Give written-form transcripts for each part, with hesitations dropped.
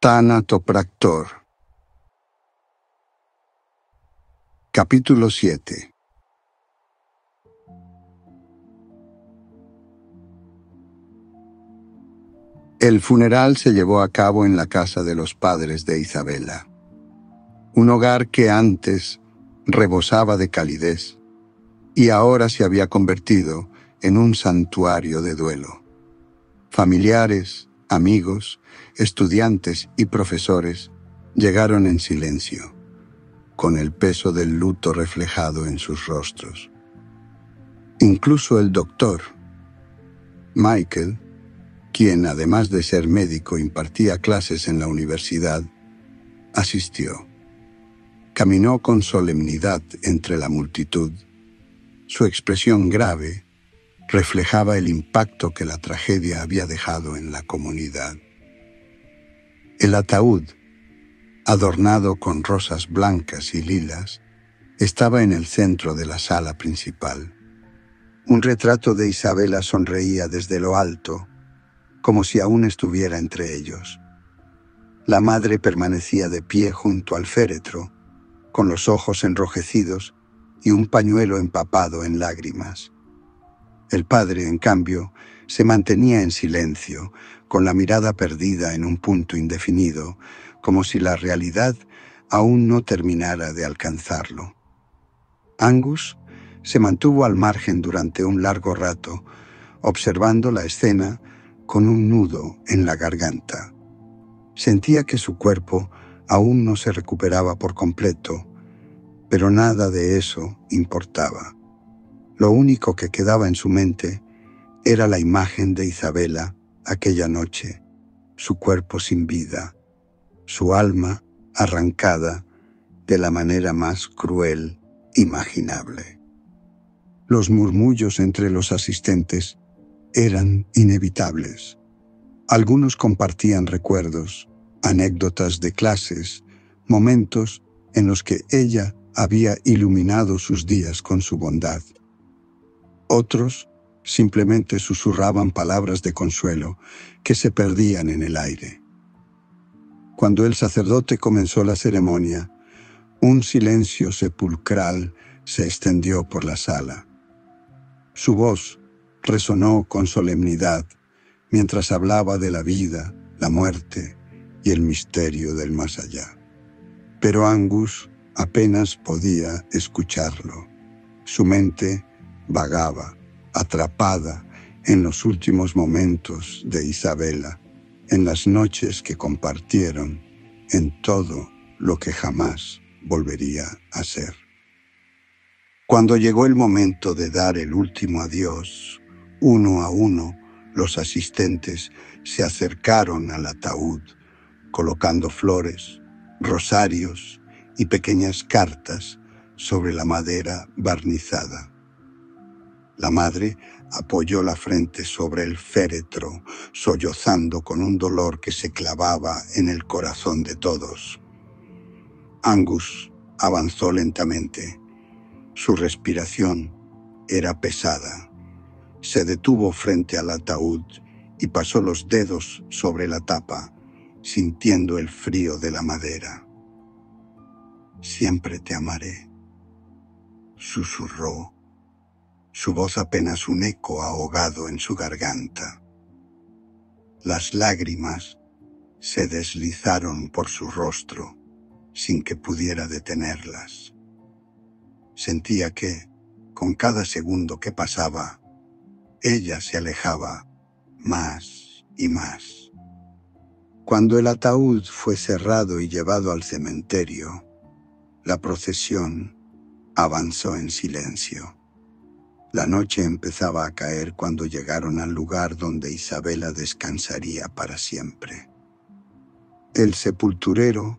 Thanatopractor. Capítulo 7. El funeral se llevó a cabo en la casa de los padres de Isabela. Un hogar que antes rebosaba de calidez y ahora se había convertido en un santuario de duelo. Familiares, amigos, estudiantes y profesores llegaron en silencio, con el peso del luto reflejado en sus rostros. Incluso el doctor, Michael, quien además de ser médico impartía clases en la universidad, asistió. Caminó con solemnidad entre la multitud. Su expresión grave reflejaba el impacto que la tragedia había dejado en la comunidad. El ataúd, adornado con rosas blancas y lilas, estaba en el centro de la sala principal. Un retrato de Isabela sonreía desde lo alto, como si aún estuviera entre ellos. La madre permanecía de pie junto al féretro, con los ojos enrojecidos y un pañuelo empapado en lágrimas. El padre, en cambio, se mantenía en silencio, con la mirada perdida en un punto indefinido, como si la realidad aún no terminara de alcanzarlo. Angus se mantuvo al margen durante un largo rato, observando la escena con un nudo en la garganta. Sentía que su cuerpo aún no se recuperaba por completo, pero nada de eso importaba. Lo único que quedaba en su mente era la imagen de Isabela aquella noche, su cuerpo sin vida, su alma arrancada de la manera más cruel imaginable. Los murmullos entre los asistentes eran inevitables. Algunos compartían recuerdos, anécdotas de clases, momentos en los que ella había iluminado sus días con su bondad. Otros simplemente susurraban palabras de consuelo que se perdían en el aire. Cuando el sacerdote comenzó la ceremonia, un silencio sepulcral se extendió por la sala. Su voz resonó con solemnidad mientras hablaba de la vida, la muerte y el misterio del más allá. Pero Angus apenas podía escucharlo. Su mente vagaba, atrapada en los últimos momentos de Isabela, en las noches que compartieron, en todo lo que jamás volvería a ser. Cuando llegó el momento de dar el último adiós, uno a uno, los asistentes se acercaron al ataúd, colocando flores, rosarios y pequeñas cartas sobre la madera barnizada. La madre apoyó la frente sobre el féretro, sollozando con un dolor que se clavaba en el corazón de todos. Angus avanzó lentamente. Su respiración era pesada. Se detuvo frente al ataúd y pasó los dedos sobre la tapa, sintiendo el frío de la madera. «Siempre te amaré», susurró, su voz apenas un eco ahogado en su garganta. Las lágrimas se deslizaron por su rostro sin que pudiera detenerlas. Sentía que, con cada segundo que pasaba, ella se alejaba más y más. Cuando el ataúd fue cerrado y llevado al cementerio, la procesión avanzó en silencio. La noche empezaba a caer cuando llegaron al lugar donde Isabela descansaría para siempre. El sepulturero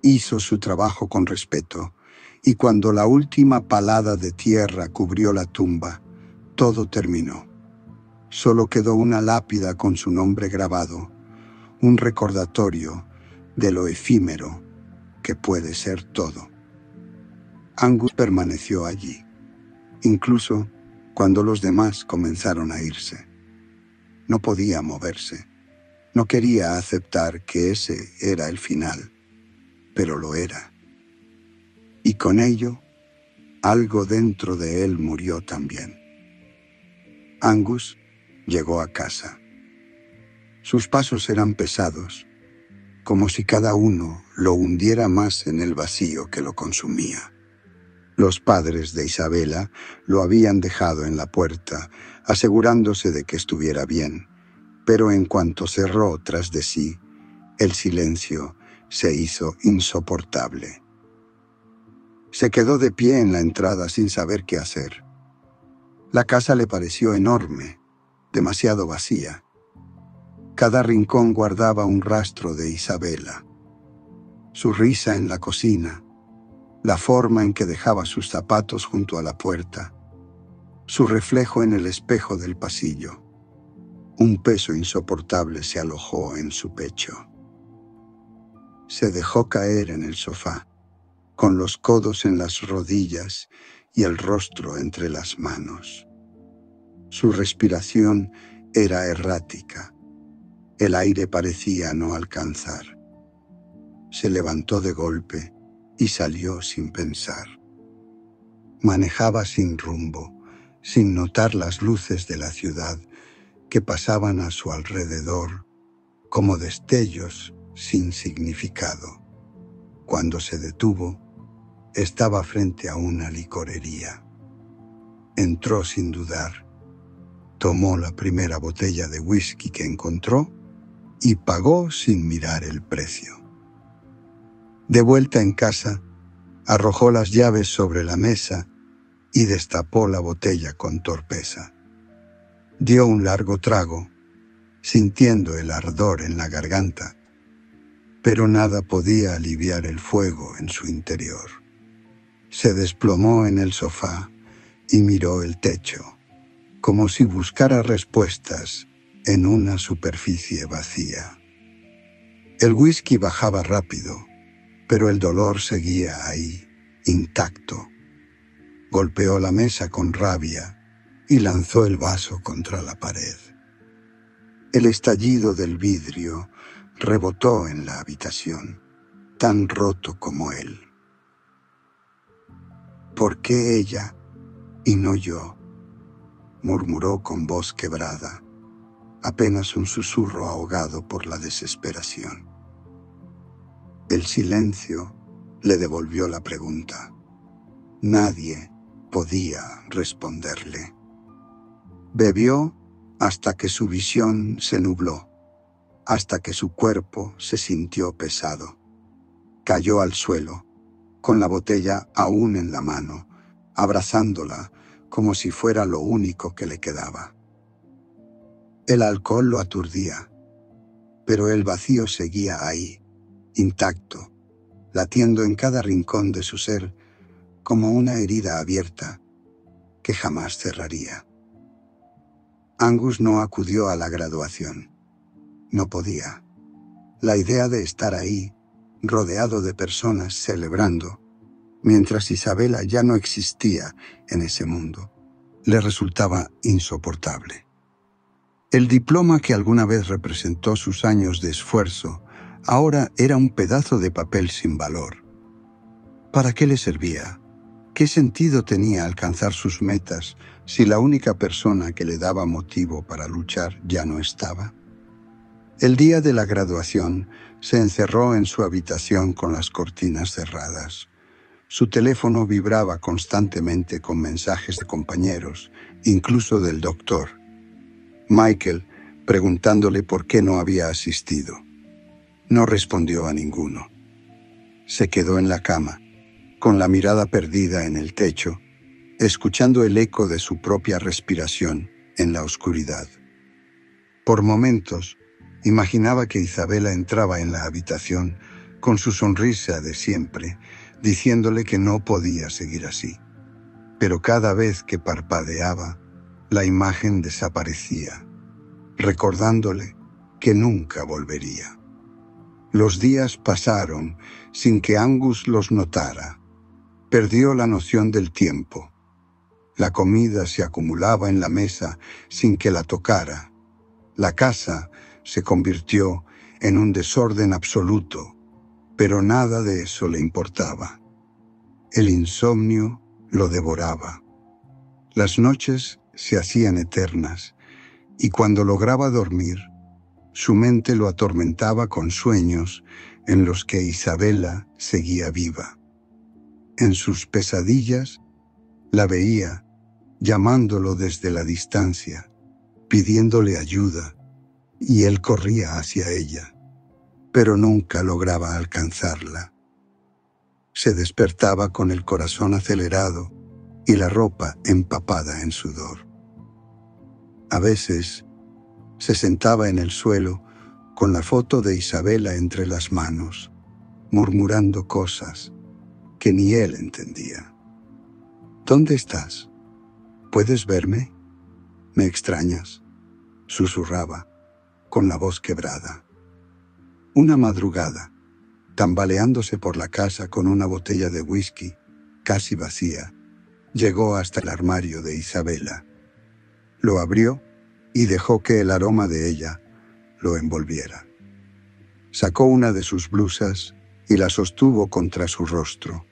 hizo su trabajo con respeto, y cuando la última palada de tierra cubrió la tumba, todo terminó. Solo quedó una lápida con su nombre grabado, un recordatorio de lo efímero que puede ser todo. Angus permaneció allí, incluso cuando los demás comenzaron a irse. No podía moverse. No quería aceptar que ese era el final, pero lo era. Y con ello, algo dentro de él murió también. Angus llegó a casa. Sus pasos eran pesados, como si cada uno lo hundiera más en el vacío que lo consumía. Los padres de Isabela lo habían dejado en la puerta, asegurándose de que estuviera bien, pero en cuanto cerró tras de sí, el silencio se hizo insoportable. Se quedó de pie en la entrada sin saber qué hacer. La casa le pareció enorme, demasiado vacía. Cada rincón guardaba un rastro de Isabela. Su risa en la cocina, la forma en que dejaba sus zapatos junto a la puerta, su reflejo en el espejo del pasillo. Un peso insoportable se alojó en su pecho. Se dejó caer en el sofá, con los codos en las rodillas y el rostro entre las manos. Su respiración era errática. El aire parecía no alcanzar. Se levantó de golpe y salió sin pensar. Manejaba sin rumbo, sin notar las luces de la ciudad que pasaban a su alrededor como destellos sin significado. Cuando se detuvo, estaba frente a una licorería. Entró sin dudar, tomó la primera botella de whisky que encontró y pagó sin mirar el precio. De vuelta en casa, arrojó las llaves sobre la mesa y destapó la botella con torpeza. Dio un largo trago, sintiendo el ardor en la garganta, pero nada podía aliviar el fuego en su interior. Se desplomó en el sofá y miró el techo, como si buscara respuestas en una superficie vacía. El whisky bajaba rápido, pero el dolor seguía ahí, intacto. Golpeó la mesa con rabia y lanzó el vaso contra la pared. El estallido del vidrio rebotó en la habitación, tan roto como él. ¿Por qué ella y no yo?, murmuró con voz quebrada, apenas un susurro ahogado por la desesperación. El silencio le devolvió la pregunta. Nadie podía responderle. Bebió hasta que su visión se nubló, hasta que su cuerpo se sintió pesado. Cayó al suelo, con la botella aún en la mano, abrazándola como si fuera lo único que le quedaba. El alcohol lo aturdía, pero el vacío seguía ahí, intacto, latiendo en cada rincón de su ser como una herida abierta que jamás cerraría. Angus no acudió a la graduación. No podía. La idea de estar ahí, rodeado de personas celebrando, mientras Isabela ya no existía en ese mundo, le resultaba insoportable. El diploma que alguna vez representó sus años de esfuerzo, ahora era un pedazo de papel sin valor. ¿Para qué le servía? ¿Qué sentido tenía alcanzar sus metas si la única persona que le daba motivo para luchar ya no estaba? El día de la graduación se encerró en su habitación con las cortinas cerradas. Su teléfono vibraba constantemente con mensajes de compañeros, incluso del doctor Michael, preguntándole por qué no había asistido. No respondió a ninguno. Se quedó en la cama, con la mirada perdida en el techo, escuchando el eco de su propia respiración en la oscuridad. Por momentos, imaginaba que Isabela entraba en la habitación con su sonrisa de siempre, diciéndole que no podía seguir así. Pero cada vez que parpadeaba, la imagen desaparecía, recordándole que nunca volvería. Los días pasaron sin que Angus los notara. Perdió la noción del tiempo. La comida se acumulaba en la mesa sin que la tocara. La casa se convirtió en un desorden absoluto, pero nada de eso le importaba. El insomnio lo devoraba. Las noches se hacían eternas, y cuando lograba dormir, su mente lo atormentaba con sueños en los que Isabela seguía viva. En sus pesadillas, la veía, llamándolo desde la distancia, pidiéndole ayuda, y él corría hacia ella, pero nunca lograba alcanzarla. Se despertaba con el corazón acelerado y la ropa empapada en sudor. A veces se sentaba en el suelo con la foto de Isabela entre las manos, murmurando cosas que ni él entendía. ¿Dónde estás? ¿Puedes verme? ¿Me extrañas?, susurraba, con la voz quebrada. Una madrugada, tambaleándose por la casa con una botella de whisky, casi vacía, llegó hasta el armario de Isabela. Lo abrió y dejó que el aroma de ella lo envolviera. Sacó una de sus blusas y la sostuvo contra su rostro,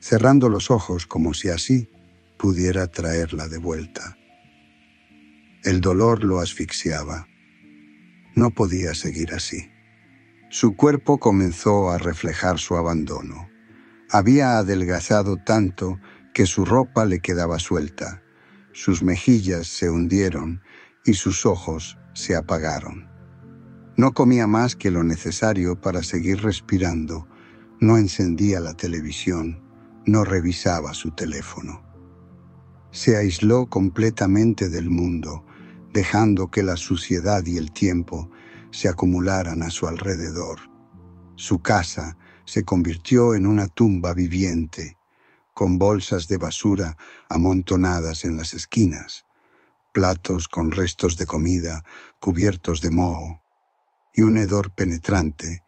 cerrando los ojos como si así pudiera traerla de vuelta. El dolor lo asfixiaba. No podía seguir así. Su cuerpo comenzó a reflejar su abandono. Había adelgazado tanto que su ropa le quedaba suelta. Sus mejillas se hundieron y sus ojos se apagaron. No comía más que lo necesario para seguir respirando. No encendía la televisión, no revisaba su teléfono. Se aisló completamente del mundo, dejando que la suciedad y el tiempo se acumularan a su alrededor. Su casa se convirtió en una tumba viviente, con bolsas de basura amontonadas en las esquinas, platos con restos de comida cubiertos de moho, y un hedor penetrante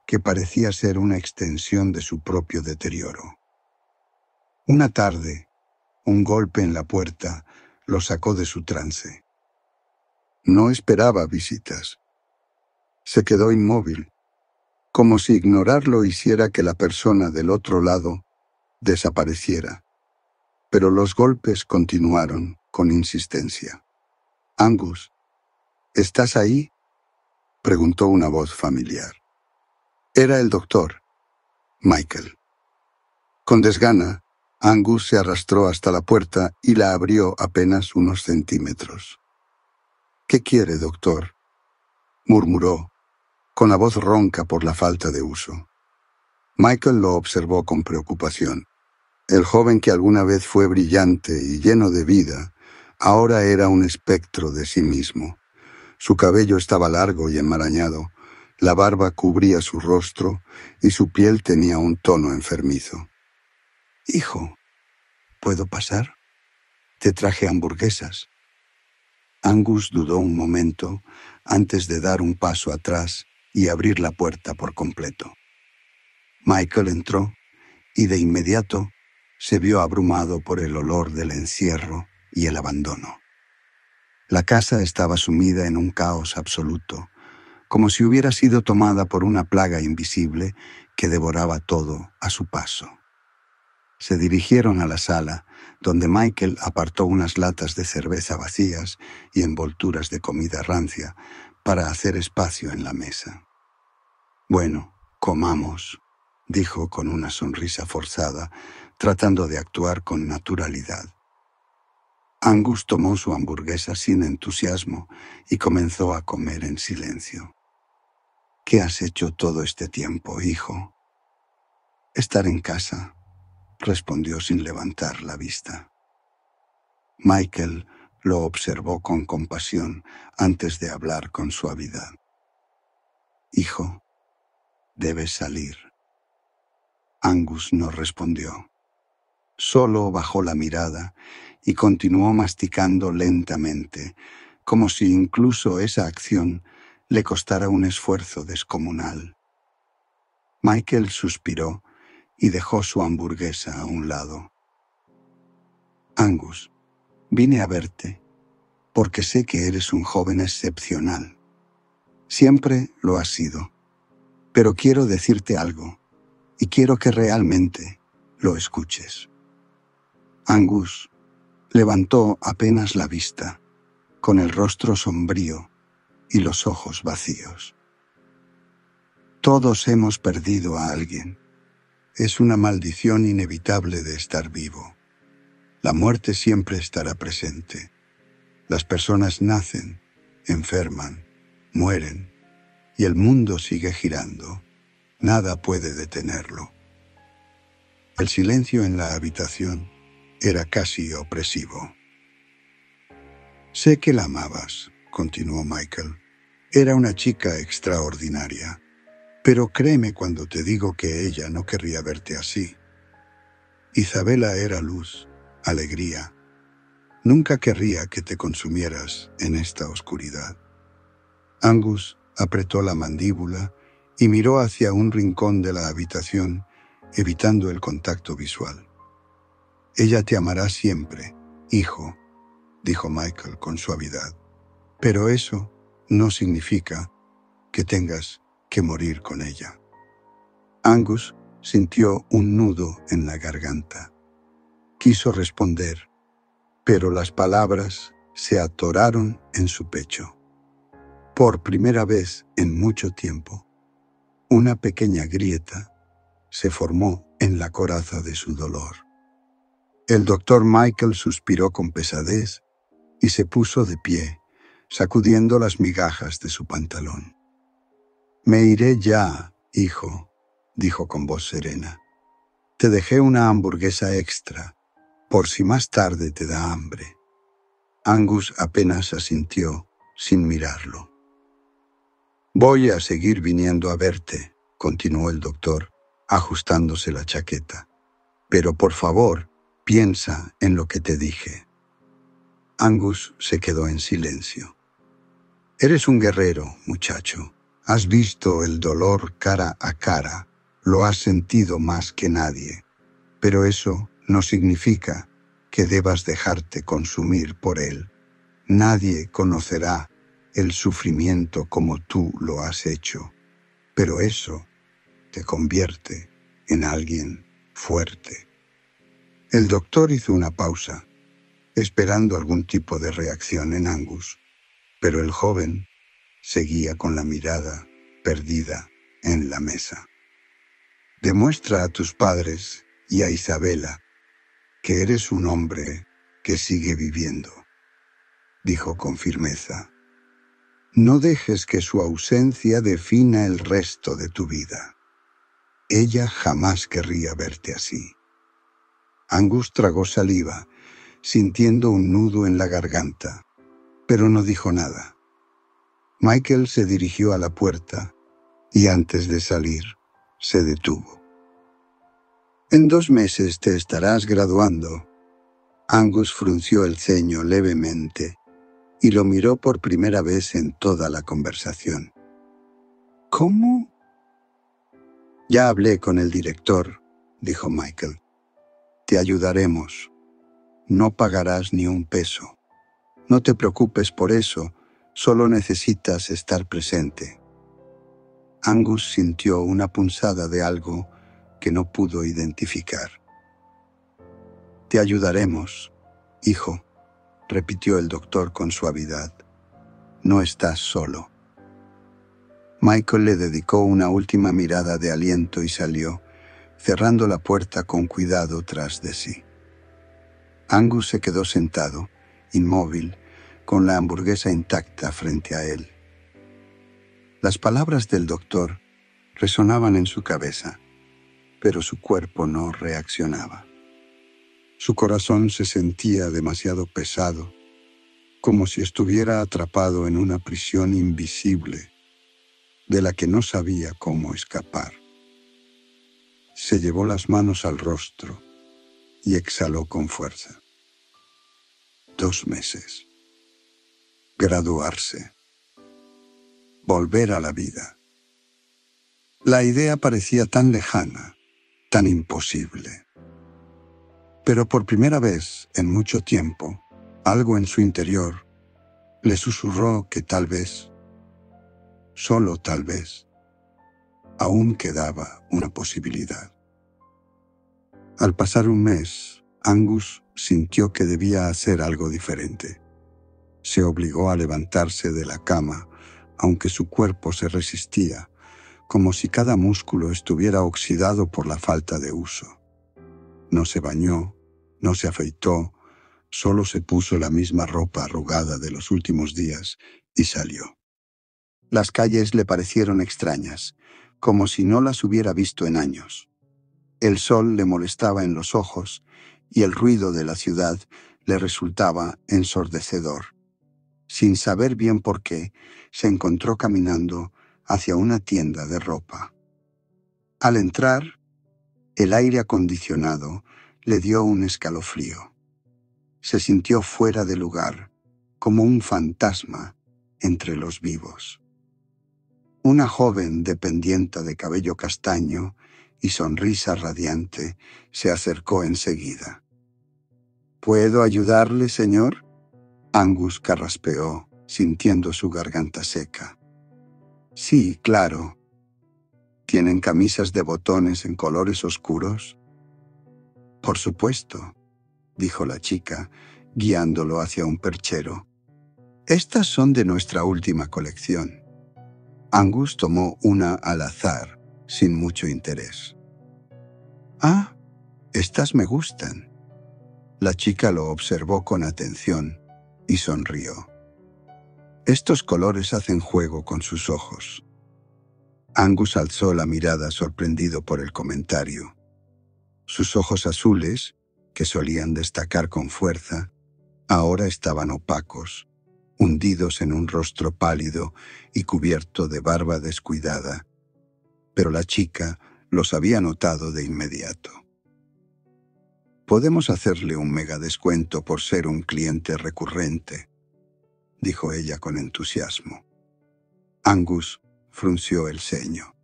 que parecía ser una extensión de su propio deterioro. Una tarde, un golpe en la puerta lo sacó de su trance. No esperaba visitas. Se quedó inmóvil, como si ignorarlo hiciera que la persona del otro lado desapareciera. Pero los golpes continuaron con insistencia. «Angus, ¿estás ahí?», preguntó una voz familiar. Era el doctor, Michael. Con desgana, Angus se arrastró hasta la puerta y la abrió apenas unos centímetros. «¿Qué quiere, doctor?», murmuró, con la voz ronca por la falta de uso. Michael lo observó con preocupación. El joven que alguna vez fue brillante y lleno de vida, ahora era un espectro de sí mismo. Su cabello estaba largo y enmarañado, la barba cubría su rostro y su piel tenía un tono enfermizo. «Hijo, ¿puedo pasar? Te traje hamburguesas». Angus dudó un momento antes de dar un paso atrás y abrir la puerta por completo. Michael entró y de inmediato se vio abrumado por el olor del encierro y el abandono. La casa estaba sumida en un caos absoluto, como si hubiera sido tomada por una plaga invisible que devoraba todo a su paso. Se dirigieron a la sala, donde Michael apartó unas latas de cerveza vacías y envolturas de comida rancia para hacer espacio en la mesa. «Bueno, comamos», dijo con una sonrisa forzada, tratando de actuar con naturalidad. Angus tomó su hamburguesa sin entusiasmo y comenzó a comer en silencio. «¿Qué has hecho todo este tiempo, hijo?» «Estar en casa», respondió sin levantar la vista. Michael lo observó con compasión antes de hablar con suavidad. «Hijo, debes salir». Angus no respondió. Solo bajó la mirada y continuó masticando lentamente, como si incluso esa acción le costara un esfuerzo descomunal. Michael suspiró y dejó su hamburguesa a un lado. «Angus, vine a verte porque sé que eres un joven excepcional. Siempre lo has sido. Pero quiero decirte algo, y quiero que realmente lo escuches. Angus levantó apenas la vista, con el rostro sombrío y los ojos vacíos. Todos hemos perdido a alguien. Es una maldición inevitable de estar vivo. La muerte siempre estará presente. Las personas nacen, enferman, mueren, y el mundo sigue girando. Nada puede detenerlo. El silencio en la habitación era casi opresivo. Sé que la amabas, continuó Michael. Era una chica extraordinaria. Pero créeme cuando te digo que ella no querría verte así. Isabela era luz, alegría. Nunca querría que te consumieras en esta oscuridad. Angus apretó la mandíbula y miró hacia un rincón de la habitación, evitando el contacto visual. Ella te amará siempre, hijo, dijo Michael con suavidad. Pero eso no significa que tengas que morir con ella. Angus sintió un nudo en la garganta. Quiso responder, pero las palabras se atoraron en su pecho. Por primera vez en mucho tiempo, una pequeña grieta se formó en la coraza de su dolor. El doctor Michael suspiró con pesadez y se puso de pie, sacudiendo las migajas de su pantalón. «Me iré ya, hijo», dijo con voz serena. «Te dejé una hamburguesa extra, por si más tarde te da hambre». Angus apenas asintió, sin mirarlo. «Voy a seguir viniendo a verte», continuó el doctor, ajustándose la chaqueta. «Pero por favor, piensa en lo que te dije». Angus se quedó en silencio. «Eres un guerrero, muchacho. Has visto el dolor cara a cara. Lo has sentido más que nadie. Pero eso no significa que debas dejarte consumir por él. Nadie conocerá el sufrimiento como tú lo has hecho. Pero eso te convierte en alguien fuerte». El doctor hizo una pausa, esperando algún tipo de reacción en Angus, pero el joven seguía con la mirada perdida en la mesa. «Demuestra a tus padres y a Isabela que eres un hombre que sigue viviendo», dijo con firmeza. «No dejes que su ausencia defina el resto de tu vida. Ella jamás querría verte así». Angus tragó saliva, sintiendo un nudo en la garganta, pero no dijo nada. Michael se dirigió a la puerta y antes de salir, se detuvo. «En 2 meses te estarás graduando». Angus frunció el ceño levemente y lo miró por primera vez en toda la conversación. «¿Cómo?» «Ya hablé con el director», dijo Michael. «Te ayudaremos. No pagarás ni un peso. No te preocupes por eso, solo necesitas estar presente». Angus sintió una punzada de algo que no pudo identificar. «Te ayudaremos, hijo», repitió el doctor con suavidad. «No estás solo». Michael le dedicó una última mirada de aliento y salió, cerrando la puerta con cuidado tras de sí. Angus se quedó sentado, inmóvil, con la hamburguesa intacta frente a él. Las palabras del doctor resonaban en su cabeza, pero su cuerpo no reaccionaba. Su corazón se sentía demasiado pesado, como si estuviera atrapado en una prisión invisible, de la que no sabía cómo escapar. Se llevó las manos al rostro y exhaló con fuerza. 2 meses. Graduarse. Volver a la vida. La idea parecía tan lejana, tan imposible. Pero por primera vez en mucho tiempo, algo en su interior le susurró que tal vez solo tal vez. Aún quedaba una posibilidad. Al pasar un mes, Angus sintió que debía hacer algo diferente. Se obligó a levantarse de la cama, aunque su cuerpo se resistía, como si cada músculo estuviera oxidado por la falta de uso. No se bañó, no se afeitó, solo se puso la misma ropa arrugada de los últimos días y salió. Las calles le parecieron extrañas, como si no las hubiera visto en años. El sol le molestaba en los ojos y el ruido de la ciudad le resultaba ensordecedor. Sin saber bien por qué, se encontró caminando hacia una tienda de ropa. Al entrar, el aire acondicionado le dio un escalofrío. Se sintió fuera de lugar, como un fantasma entre los vivos. Una joven dependienta de cabello castaño y sonrisa radiante se acercó enseguida. ¿Puedo ayudarle, señor? Angus carraspeó, sintiendo su garganta seca. Sí, claro. ¿Tienen camisas de botones en colores oscuros? Por supuesto, dijo la chica, guiándolo hacia un perchero. Estas son de nuestra última colección. Angus tomó una al azar, sin mucho interés. Ah, estas me gustan. La chica lo observó con atención y sonrió. Estos colores hacen juego con sus ojos. Angus alzó la mirada sorprendido por el comentario. Sus ojos azules, que solían destacar con fuerza, ahora estaban opacos, hundidos en un rostro pálido y cubierto de barba descuidada. Pero la chica los había notado de inmediato. «Podemos hacerle un mega descuento por ser un cliente recurrente», dijo ella con entusiasmo. Angus frunció el ceño.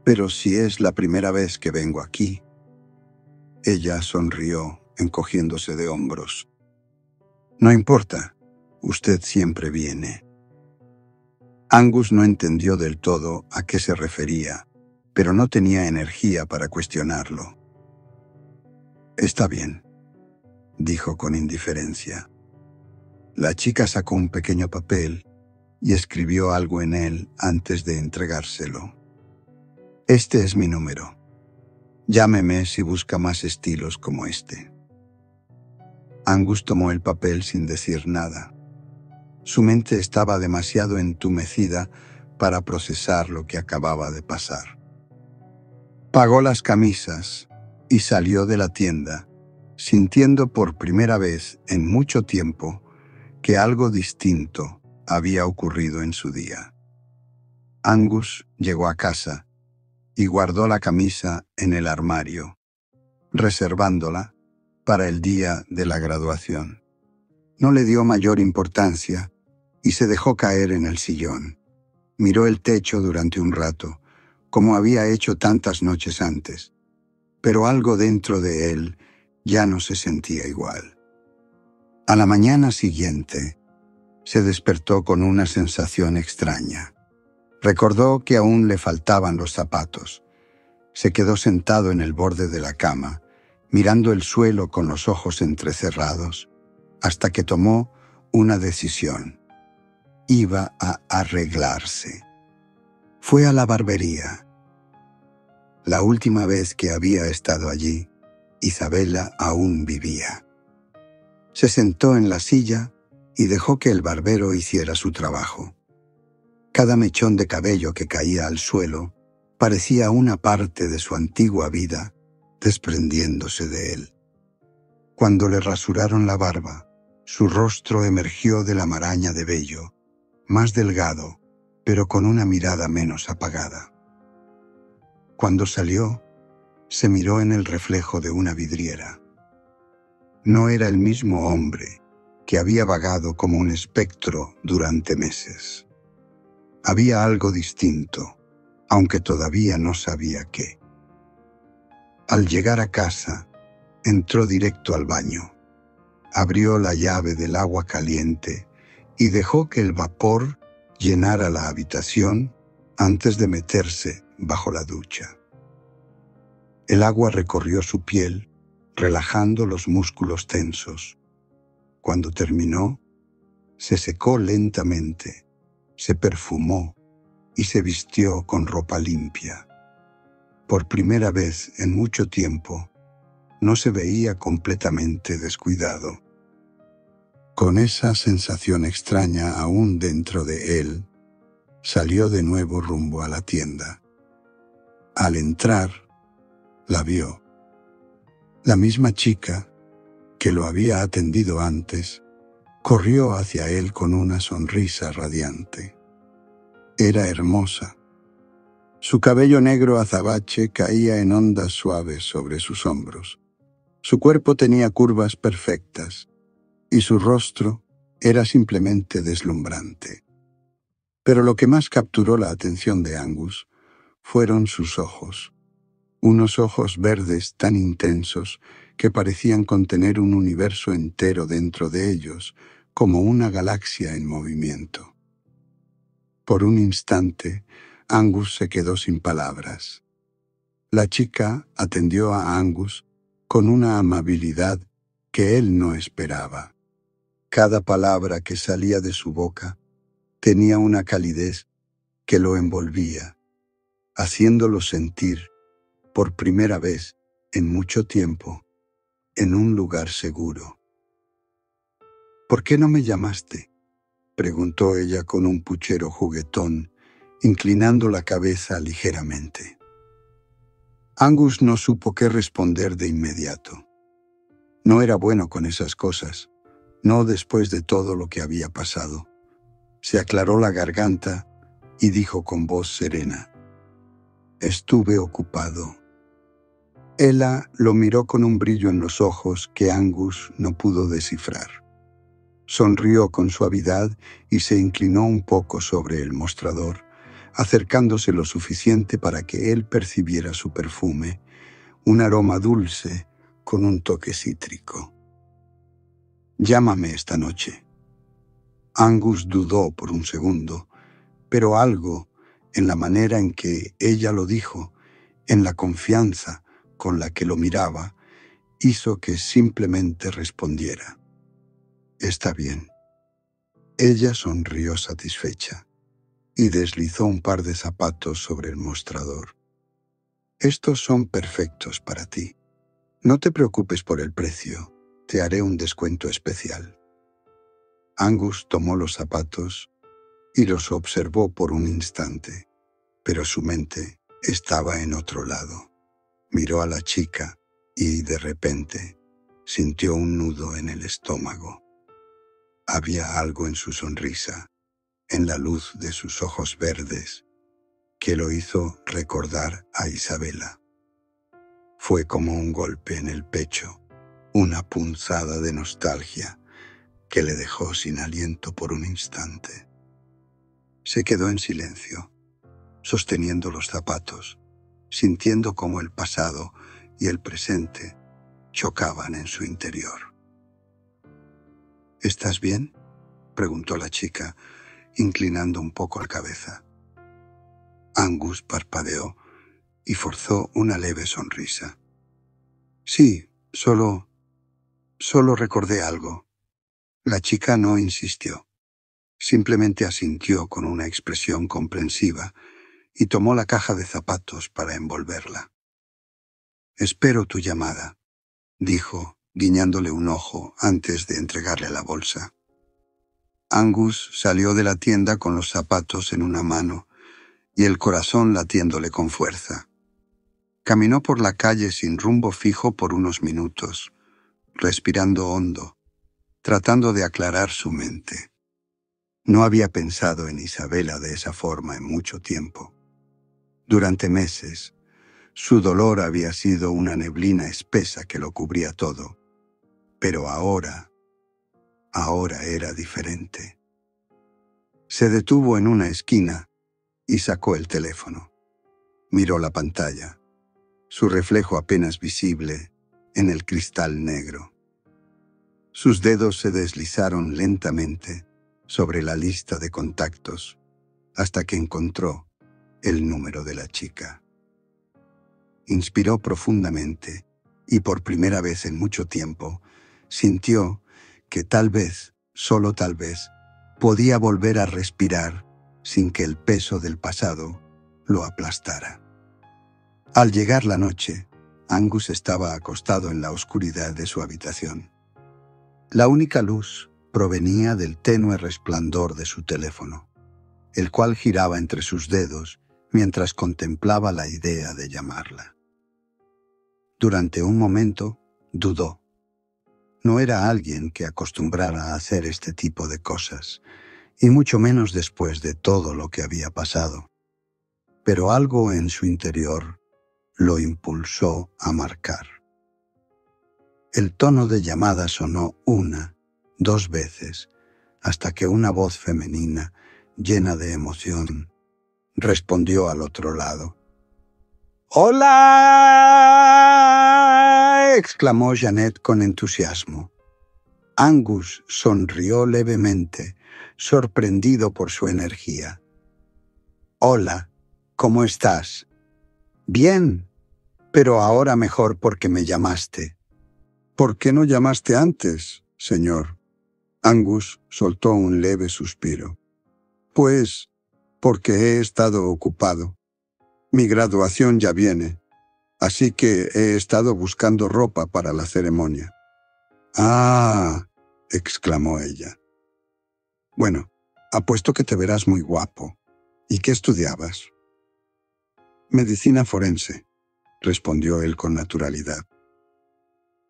«Pero si es la primera vez que vengo aquí». Ella sonrió, encogiéndose de hombros. «No importa, usted siempre viene». Angus no entendió del todo a qué se refería, pero no tenía energía para cuestionarlo. «Está bien», dijo con indiferencia. La chica sacó un pequeño papel y escribió algo en él antes de entregárselo. «Este es mi número. Llámeme si busca más estilos como este». Angus tomó el papel sin decir nada. Su mente estaba demasiado entumecida para procesar lo que acababa de pasar. Pagó las camisas y salió de la tienda, sintiendo por primera vez en mucho tiempo que algo distinto había ocurrido en su día. Angus llegó a casa y guardó la camisa en el armario, reservándola para el día de la graduación. No le dio mayor importancia y se dejó caer en el sillón. Miró el techo durante un rato, como había hecho tantas noches antes, pero algo dentro de él ya no se sentía igual. A la mañana siguiente, se despertó con una sensación extraña. Recordó que aún le faltaban los zapatos. Se quedó sentado en el borde de la cama, mirando el suelo con los ojos entrecerrados, hasta que tomó una decisión. Iba a arreglarse. Fue a la barbería. La última vez que había estado allí, Isabela aún vivía. Se sentó en la silla y dejó que el barbero hiciera su trabajo. Cada mechón de cabello que caía al suelo parecía una parte de su antigua vida desprendiéndose de él. Cuando le rasuraron la barba, su rostro emergió de la maraña de vello, más delgado, pero con una mirada menos apagada. Cuando salió, se miró en el reflejo de una vidriera. No era el mismo hombre que había vagado como un espectro durante meses. Había algo distinto, aunque todavía no sabía qué. Al llegar a casa, entró directo al baño. Abrió la llave del agua caliente y dejó que el vapor llenara la habitación antes de meterse bajo la ducha. El agua recorrió su piel, relajando los músculos tensos. Cuando terminó, se secó lentamente, se perfumó y se vistió con ropa limpia. Por primera vez en mucho tiempo, no se veía completamente descuidado. Con esa sensación extraña aún dentro de él, salió de nuevo rumbo a la tienda. Al entrar, la vio. La misma chica, que lo había atendido antes, corrió hacia él con una sonrisa radiante. Era hermosa. Su cabello negro azabache caía en ondas suaves sobre sus hombros. Su cuerpo tenía curvas perfectas y su rostro era simplemente deslumbrante. Pero lo que más capturó la atención de Angus fueron sus ojos. Unos ojos verdes tan intensos que parecían contener un universo entero dentro de ellos, como una galaxia en movimiento. Por un instante, Angus se quedó sin palabras. La chica atendió a Angus con una amabilidad que él no esperaba. Cada palabra que salía de su boca tenía una calidez que lo envolvía, haciéndolo sentir, por primera vez en mucho tiempo, en un lugar seguro. «¿Por qué no me llamaste?», preguntó ella con un puchero juguetón, inclinando la cabeza ligeramente. Angus no supo qué responder de inmediato. No era bueno con esas cosas, no después de todo lo que había pasado. Se aclaró la garganta y dijo con voz serena: «Estuve ocupado». Ella lo miró con un brillo en los ojos que Angus no pudo descifrar. Sonrió con suavidad y se inclinó un poco sobre el mostrador, acercándose lo suficiente para que él percibiera su perfume, un aroma dulce con un toque cítrico. «Llámame esta noche». Angus dudó por un segundo, pero algo en la manera en que ella lo dijo, en la confianza con la que lo miraba, hizo que simplemente respondiera: «Está bien». Ella sonrió satisfecha y deslizó un par de zapatos sobre el mostrador. «Estos son perfectos para ti. No te preocupes por el precio, te haré un descuento especial». Angus tomó los zapatos y los observó por un instante, pero su mente estaba en otro lado. Miró a la chica y, de repente, sintió un nudo en el estómago. Había algo en su sonrisa, en la luz de sus ojos verdes, que lo hizo recordar a Isabela. Fue como un golpe en el pecho, una punzada de nostalgia que le dejó sin aliento por un instante. Se quedó en silencio, sosteniendo los zapatos, sintiendo cómo el pasado y el presente chocaban en su interior. «¿Estás bien?», preguntó la chica, inclinando un poco la cabeza. Angus parpadeó y forzó una leve sonrisa. «Sí, solo recordé algo». La chica no insistió. Simplemente asintió con una expresión comprensiva y tomó la caja de zapatos para envolverla. «Espero tu llamada», dijo, guiñándole un ojo antes de entregarle la bolsa. Angus salió de la tienda con los zapatos en una mano y el corazón latiéndole con fuerza. Caminó por la calle sin rumbo fijo por unos minutos, respirando hondo, tratando de aclarar su mente. No había pensado en Isabela de esa forma en mucho tiempo. Durante meses, su dolor había sido una neblina espesa que lo cubría todo. Pero ahora era diferente. Se detuvo en una esquina y sacó el teléfono. Miró la pantalla, su reflejo apenas visible en el cristal negro. Sus dedos se deslizaron lentamente sobre la lista de contactos hasta que encontró el número de la chica. Inspiró profundamente y por primera vez en mucho tiempo sintió que tal vez, solo tal vez, podía volver a respirar sin que el peso del pasado lo aplastara. Al llegar la noche, Angus estaba acostado en la oscuridad de su habitación. La única luz provenía del tenue resplandor de su teléfono, el cual giraba entre sus dedos mientras contemplaba la idea de llamarla. Durante un momento, dudó. No era alguien que acostumbrara a hacer este tipo de cosas, y mucho menos después de todo lo que había pasado. Pero algo en su interior lo impulsó a marcar. El tono de llamada sonó 1, 2 veces, hasta que una voz femenina, llena de emoción, respondió al otro lado. ¡Hola!, exclamó Janet con entusiasmo. Angus sonrió levemente, sorprendido por su energía. Hola, ¿cómo estás? Bien, pero ahora mejor porque me llamaste. ¿Por qué no llamaste antes, señor? Angus soltó un leve suspiro. Pues, porque he estado ocupado. Mi graduación ya viene, así que he estado buscando ropa para la ceremonia. Ah, exclamó ella. Bueno, apuesto que te verás muy guapo. ¿Y qué estudiabas? Medicina forense, respondió él con naturalidad.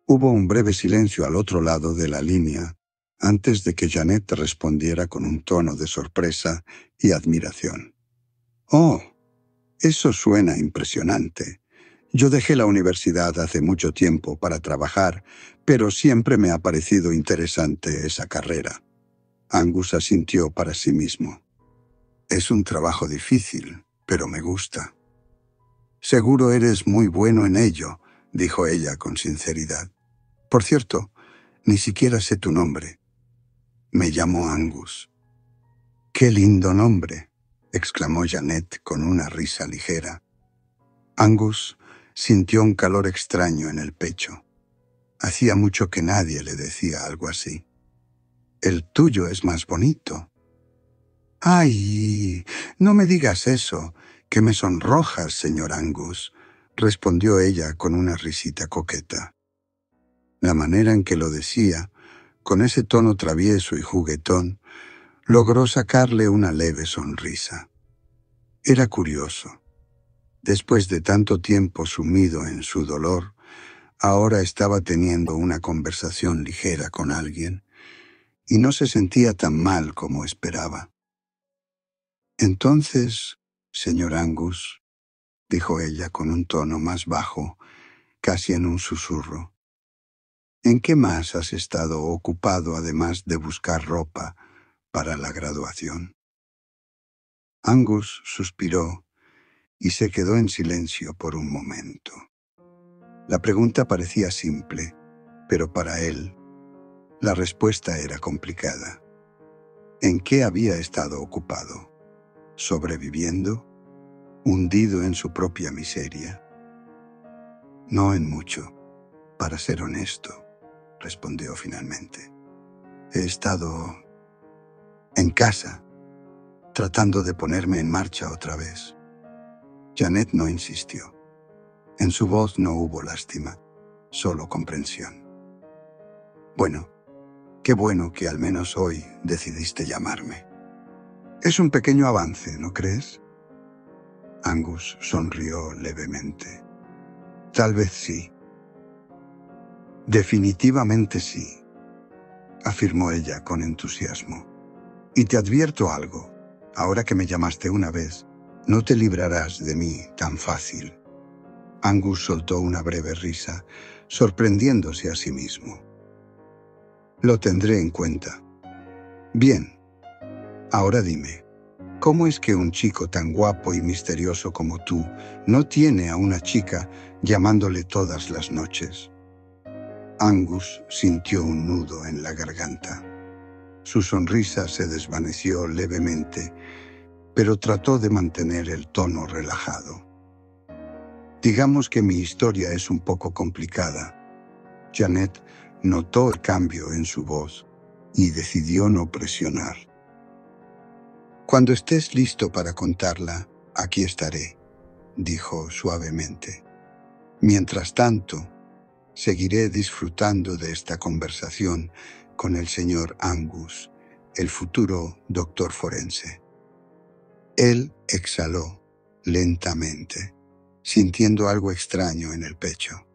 Hubo un breve silencio al otro lado de la línea antes de que Janet respondiera con un tono de sorpresa y admiración. Oh, eso suena impresionante. Yo dejé la universidad hace mucho tiempo para trabajar, pero siempre me ha parecido interesante esa carrera. Angus asintió para sí mismo. Es un trabajo difícil, pero me gusta. Seguro eres muy bueno en ello, dijo ella con sinceridad. Por cierto, ni siquiera sé tu nombre. Me llamo Angus. ¡Qué lindo nombre!, exclamó Janet con una risa ligera. Angus sintió un calor extraño en el pecho. Hacía mucho que nadie le decía algo así. El tuyo es más bonito. ¡Ay! No me digas eso, que me sonrojas, señor Angus, respondió ella con una risita coqueta. La manera en que lo decía, con ese tono travieso y juguetón, logró sacarle una leve sonrisa. Era curioso. Después de tanto tiempo sumido en su dolor, ahora estaba teniendo una conversación ligera con alguien, y no se sentía tan mal como esperaba. Entonces, señor Angus, dijo ella con un tono más bajo, casi en un susurro, ¿en qué más has estado ocupado además de buscar ropa para la graduación? Angus suspiró y se quedó en silencio por un momento. La pregunta parecía simple, pero para él, la respuesta era complicada. ¿En qué había estado ocupado? ¿Sobreviviendo? ¿Hundido en su propia miseria? No en mucho, para ser honesto, respondió finalmente. He estado en casa, tratando de ponerme en marcha otra vez. Janet no insistió. En su voz no hubo lástima, solo comprensión. Bueno, qué bueno que al menos hoy decidiste llamarme. Es un pequeño avance, ¿no crees? Angus sonrió levemente. Tal vez sí. Definitivamente sí, afirmó ella con entusiasmo. Y te advierto algo. Ahora que me llamaste una vez, no te librarás de mí tan fácil. Angus soltó una breve risa, sorprendiéndose a sí mismo. Lo tendré en cuenta. Bien, ahora dime, ¿cómo es que un chico tan guapo y misterioso como tú no tiene a una chica llamándole todas las noches? Angus sintió un nudo en la garganta. Su sonrisa se desvaneció levemente pero trató de mantener el tono relajado. Digamos que mi historia es un poco complicada. Janet notó el cambio en su voz y decidió no presionar. Cuando estés listo para contarla, aquí estaré, dijo suavemente. Mientras tanto, seguiré disfrutando de esta conversación con el señor Angus, el futuro doctor forense. Él exhaló lentamente, sintiendo algo extraño en el pecho.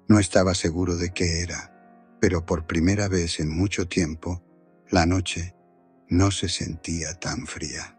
No estaba seguro de qué era, pero por primera vez en mucho tiempo, la noche no se sentía tan fría.